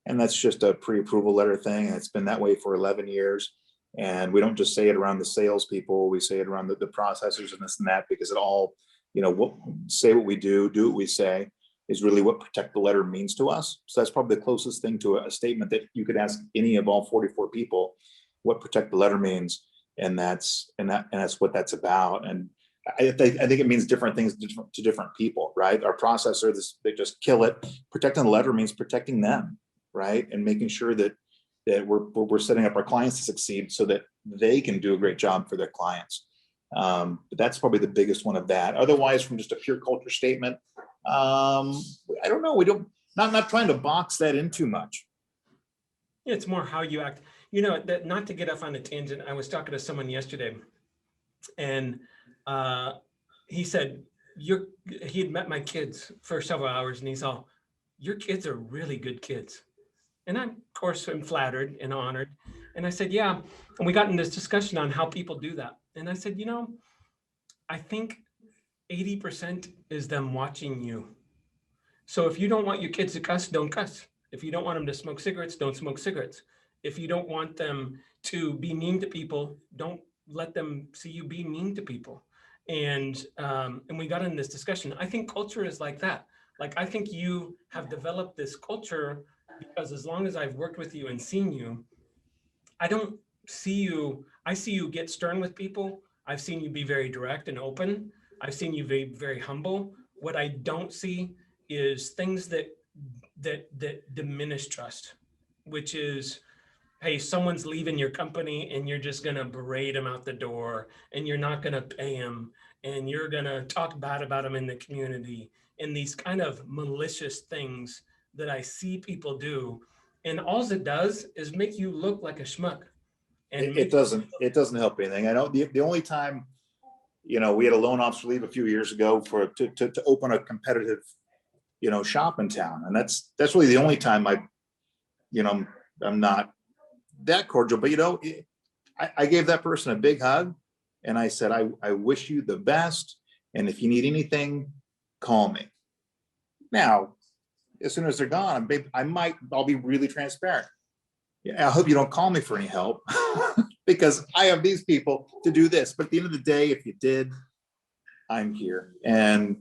and that's just a pre-approval letter thing. And it's been that way for 11 years. And we don't just say it around the salespeople, we say it around the processors and this and that, because it all, you know, say what we do what we say is really what protect the letter means to us. So that's probably the closest thing to a statement that you could ask any of all 44 people what protect the letter means. And that's what that's about. And I think it means different things to different people, right? Our processor, they just kill it. Protecting the letter means protecting them, right? And making sure that we're setting up our clients to succeed so that they can do a great job for their clients. But that's probably the biggest one of that. Otherwise, from just a pure culture statement, I don't know. We don't, not trying to box that in too much. It's more how you act. You know, that, not to get off on a tangent, I was talking to someone yesterday, and he said, he had met my kids for several hours, and he's all, your kids are really good kids. And I, of course, am flattered and honored. And I said, yeah. And we got in this discussion on how people do that. And I said, you know, I think 80% is them watching you. So if you don't want your kids to cuss, don't cuss. If you don't want them to smoke cigarettes, don't smoke cigarettes. If you don't want them to be mean to people, don't let them see you be mean to people. And we got in this discussion. I think culture is like that. Like, I think you have developed this culture because as long as I've worked with you and seen you, I don't see you, I see you get stern with people. I've seen you be very direct and open. I've seen you be very humble. What I don't see is things that diminish trust, which is, hey, someone's leaving your company and you're just going to berate them out the door and you're not going to pay them and you're going to talk bad about them in the community, and these kind of malicious things that I see people do. And all it does is make you look like a schmuck. And It doesn't help anything. I know the only time, we had a loan officer leave a few years ago to open a competitive, shop in town. And that's really the only time I'm not that cordial, but I gave that person a big hug and I said, I wish you the best. And if you need anything, call me. Now, as soon as they're gone, I'll be really transparent. Yeah, I hope you don't call me for any help because I have these people to do this. But at the end of the day, if you did, I'm here. And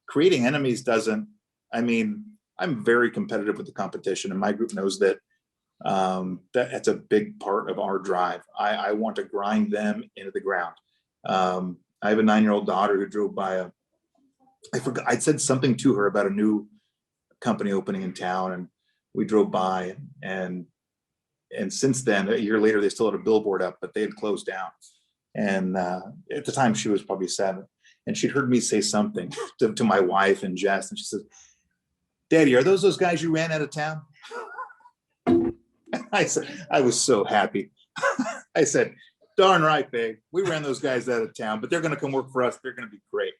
creating enemies I'm very competitive with the competition, and my group knows that. That's a big part of our drive. I want to grind them into the ground. I have a 9-year-old daughter who drove by I forgot, I'd said something to her about a new company opening in town, and we drove by, and since then, a year later, they still had a billboard up, but they had closed down. And at the time, she was probably 7, and she'd heard me say something to my wife and Jess, and she said, "Daddy, are those guys you ran out of town?" I said, I was so happy. I said, "Darn right, babe. We ran those guys out of town, but they're going to come work for us. They're going to be great."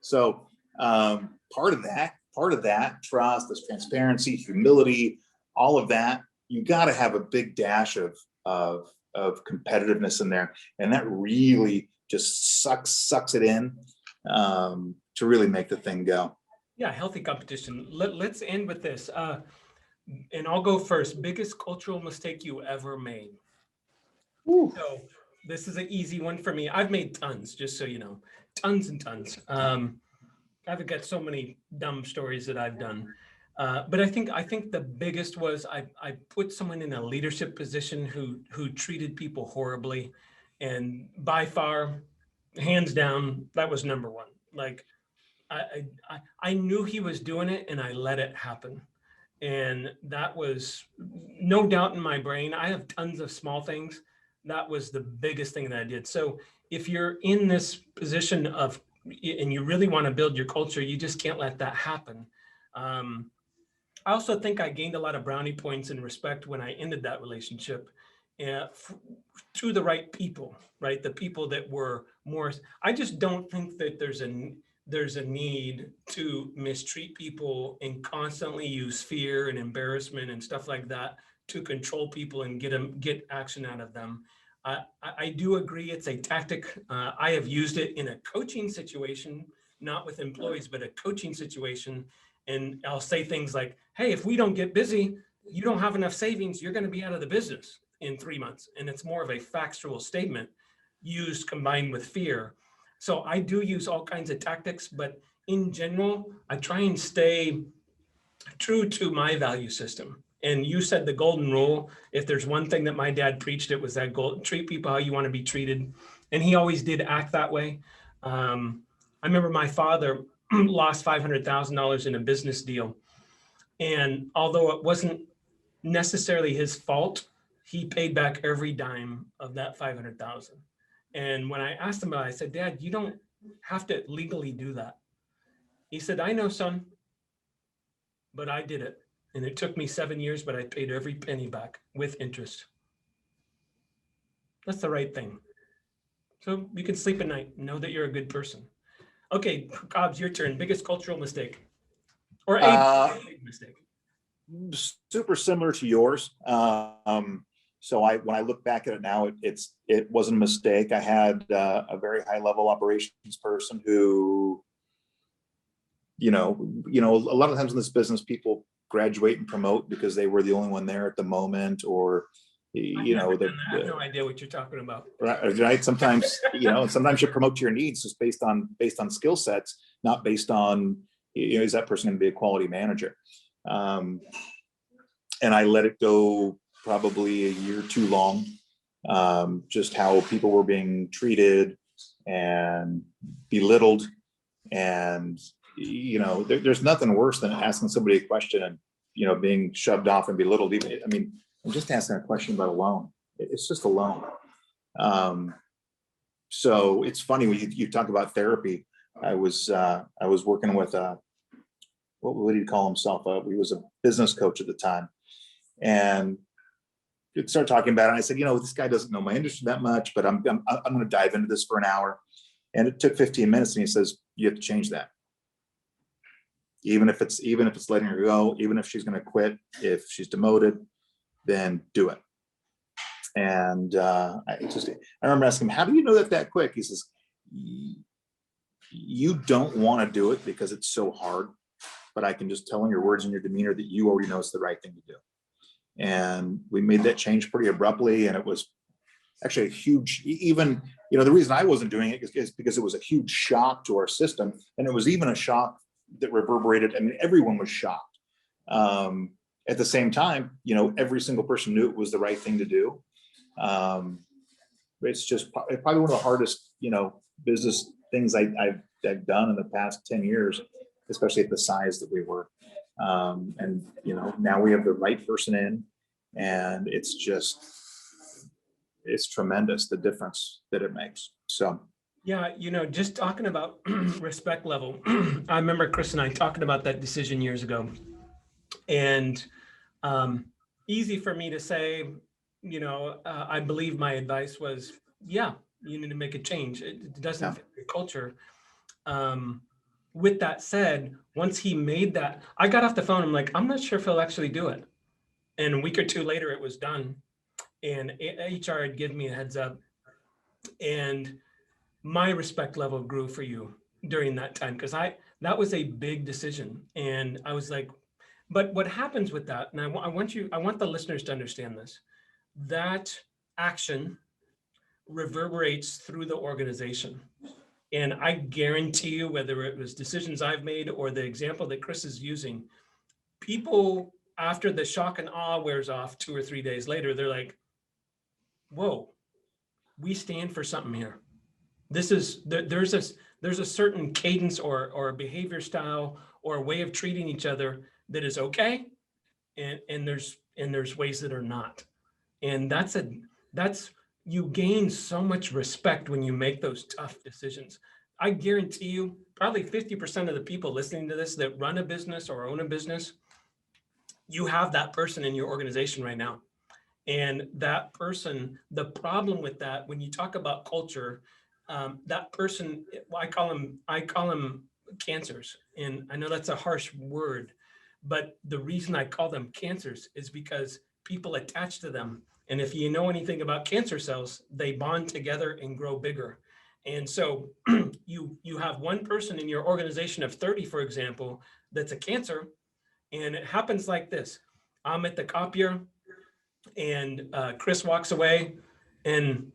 So part of that trust, this transparency, humility, all of that, you got to have a big dash of competitiveness in there, and that really just sucks it in to really make the thing go. Yeah, healthy competition. Let's end with this. And I'll go first. Biggest cultural mistake you ever made? Whew. So this is an easy one for me. I've made tons, just so you know, tons and tons. I've got so many dumb stories that I've done. But I think the biggest was I put someone in a leadership position who treated people horribly, and by far, hands down, that was number one. Like I knew he was doing it, and I let it happen. And that was no doubt in my brain. I have tons of small things. That was the biggest thing that I did. So if you're in this position and you really want to build your culture, you just can't let that happen. I also think I gained a lot of brownie points and respect when I ended that relationship to the right people, right? The people that were more, I just don't think that there's a need to mistreat people and constantly use fear and embarrassment and stuff like that to control people and get action out of them. I do agree it's a tactic. I have used it in a coaching situation, not with employees, but a coaching situation. And I'll say things like, "Hey, if we don't get busy, you don't have enough savings, you're going to be out of the business in 3 months." And it's more of a factual statement used combined with fear. So I do use all kinds of tactics, but in general, I try and stay true to my value system. And you said the golden rule. If there's one thing that my dad preached, it was that treat people how you want to be treated. And he always did act that way. I remember my father lost $500,000 in a business deal. And although it wasn't necessarily his fault, he paid back every dime of that 500,000. And when I asked him about it, I said, "Dad, you don't have to legally do that." He said, "I know, son, but I did it. And it took me 7 years, but I paid every penny back with interest." That's the right thing. So you can sleep at night, know that you're a good person. Okay, Kobz, your turn. Biggest cultural mistake or a big mistake. Super similar to yours. So when I look back at it now, it wasn't a mistake. I had a very high level operations person who, a lot of times in this business, people graduate and promote because they were the only one there at the moment, or I have no idea what you're talking about. Right. Sometimes, sometimes you promote to your needs just based on skill sets, not based on, is that person going to be a quality manager? And I let it go probably a year too long. just how people were being treated and belittled. And, there's nothing worse than asking somebody a question and, being shoved off and belittled. Even, I mean, I'm just asking a question about a loan. It's just a loan. So it's funny when you talk about therapy. I was working with what did he call himself? He was a business coach at the time, and we'd start talking about it. And I said, this guy doesn't know my industry that much, but I'm going to dive into this for an hour. And it took 15 minutes, and he says, you have to change that. Even if it's letting her go, even if she's going to quit, if she's demoted, then do it. And I remember asking him, how do you know that quick? He says, you don't want to do it because it's so hard, but I can just tell in your words and your demeanor that you already know it's the right thing to do. And we made that change pretty abruptly. And it was actually a huge, even, the reason I wasn't doing it is because it was a huge shock to our system. And it was even a shock that reverberated. I mean, everyone was shocked. At the same time, every single person knew it was the right thing to do. It's just probably one of the hardest, business things I've done in the past 10 years, especially at the size that we were. And, now we have the right person in, and it's tremendous, the difference that it makes. So. Yeah, just talking about respect level, I remember Chris and I talking about that decision years ago, and easy for me to say, I believe my advice was, yeah, you need to make a change. It doesn't fit your culture. With that said, once he made that, I got off the phone. I'm like, I'm not sure if he'll actually do it. And a week or two later, it was done. And HR had given me a heads up. And my respect level grew for you during that time, because that was a big decision. And I was like, but what happens with that, and I want the listeners to understand this, that action reverberates through the organization. And I guarantee you, whether it was decisions I've made or the example that Chris is using, people, after the shock and awe wears off 2 or 3 days later, they're like, whoa, we stand for something here. There's a certain cadence or behavior style or a way of treating each other that is okay. And there's ways that are not. And that's you gain so much respect when you make those tough decisions. I guarantee you, probably 50% of the people listening to this that run a business or own a business, you have that person in your organization right now. And that person, the problem with that, when you talk about culture, that person, I call them cancers. And I know that's a harsh word, but the reason I call them cancers is because people attach to them. And if you know anything about cancer cells, they bond together and grow bigger. And so you have one person in your organization of 30, for example, that's a cancer. And it happens like this. I'm at the copier, and Chris walks away, and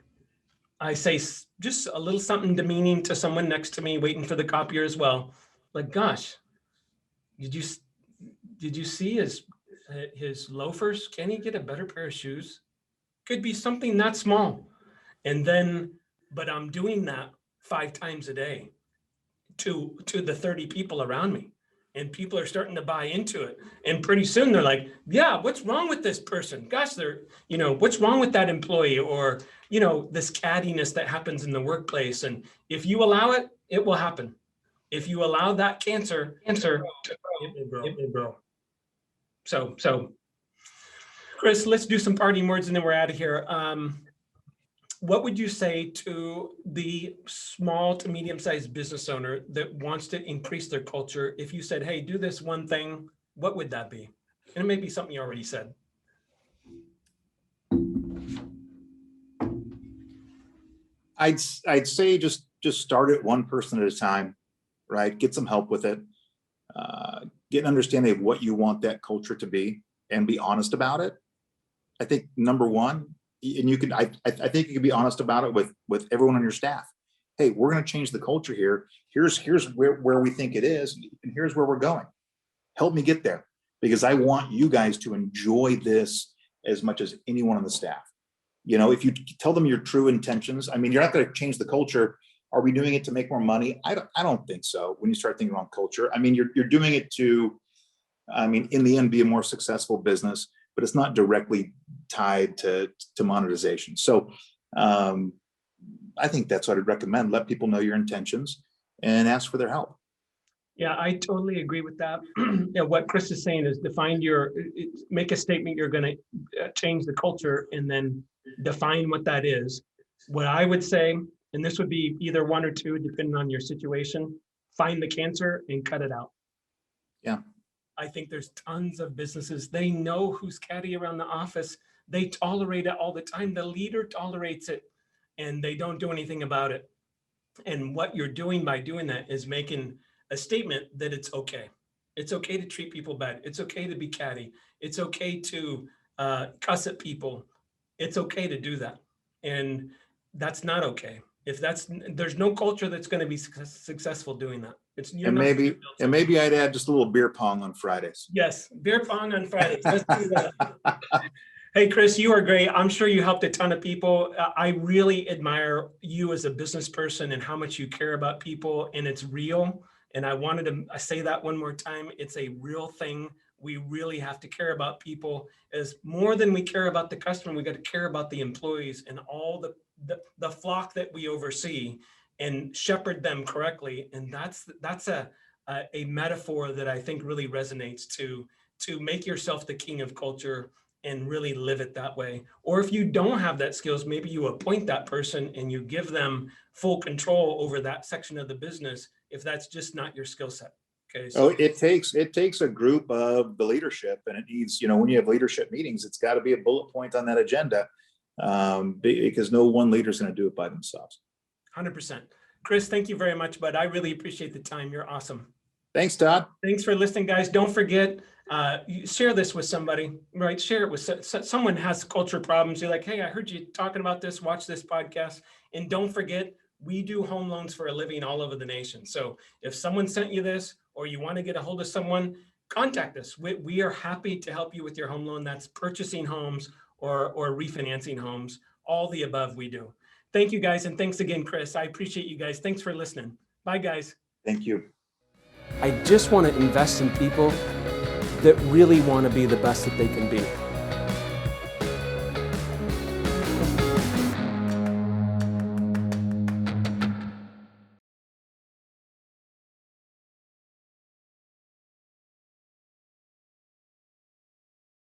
I say just a little something demeaning to someone next to me waiting for the copier as well. Like, gosh, did you see his loafers? Can he get a better pair of shoes? Could be something that small. And then, but I'm doing that 5 times a day to the 30 people around me. And people are starting to buy into it. And pretty soon they're like, yeah, what's wrong with this person? Gosh, what's wrong with that employee? Or, this cattiness that happens in the workplace. And if you allow it, it will happen. If you allow that cancer, it will grow. So Chris, let's do some parting words and then we're out of here. What would you say to the small to medium-sized business owner that wants to increase their culture? If you said, hey, do this one thing, what would that be? And it may be something you already said. I'd say just start it one person at a time, right? Get some help with it. Get an understanding of what you want that culture to be and be honest about it. I think number one, and you can, I think you can be honest about it with everyone on your staff. Hey, we're going to change the culture here. Here's where we think it is, and here's where we're going. Help me get there, because I want you guys to enjoy this as much as anyone on the staff. if you tell them your true intentions, I mean, you're not going to change the culture. Are we doing it to make more money? I don't think so. When you start thinking about culture, I mean, you're doing it to, I mean, in the end, be a more successful business, but it's not directly tied to monetization. So I think that's what I'd recommend. Let people know your intentions and ask for their help. Yeah, I totally agree with that. What Chris is saying is make a statement you're going to change the culture and then define what that is. What I would say, and this would be either one or two, depending on your situation, find the cancer and cut it out. Yeah. I think there's tons of businesses, they know who's catty around the office. They tolerate it all the time. The leader tolerates it and they don't do anything about it. And what you're doing by doing that is making a statement that it's okay. It's okay to treat people bad. It's okay to be catty. It's okay to cuss at people. It's okay to do that. And that's not okay. There's no culture that's going to be successful doing that. Maybe I'd add just a little beer pong on Fridays. Yes, beer pong on Fridays. Let's do that. Hey, Chris, you are great. I'm sure you helped a ton of people. I really admire you as a business person and how much you care about people, and it's real. And I wanted to say that one more time. It's a real thing. We really have to care about people as more than we care about the customer. We got to care about the employees and all the flock that we oversee and shepherd them correctly. And that's a metaphor that I think really resonates to make yourself the king of culture and really live it that way. Or if you don't have that skills, maybe you appoint that person and you give them full control over that section of the business if that's just not your skill set. Okay. So it takes a group of the leadership, and it needs, when you have leadership meetings, it's got to be a bullet point on that agenda, because no one leader is going to do it by themselves. 100%. Chris, thank you very much, bud. I really appreciate the time. You're awesome. Thanks, Todd. Thanks for listening, guys. Don't forget, share this with somebody, right? Share it with someone has culture problems. You're like, hey, I heard you talking about this, watch this podcast. And don't forget, we do home loans for a living all over the nation. So if someone sent you this or you want to get a hold of someone, contact us. We are happy to help you with your home loan. That's purchasing homes or refinancing homes, all the above we do. Thank you, guys. And thanks again, Chris. I appreciate you guys. Thanks for listening. Bye, guys. Thank you. I just want to invest in people that really want to be the best that they can be.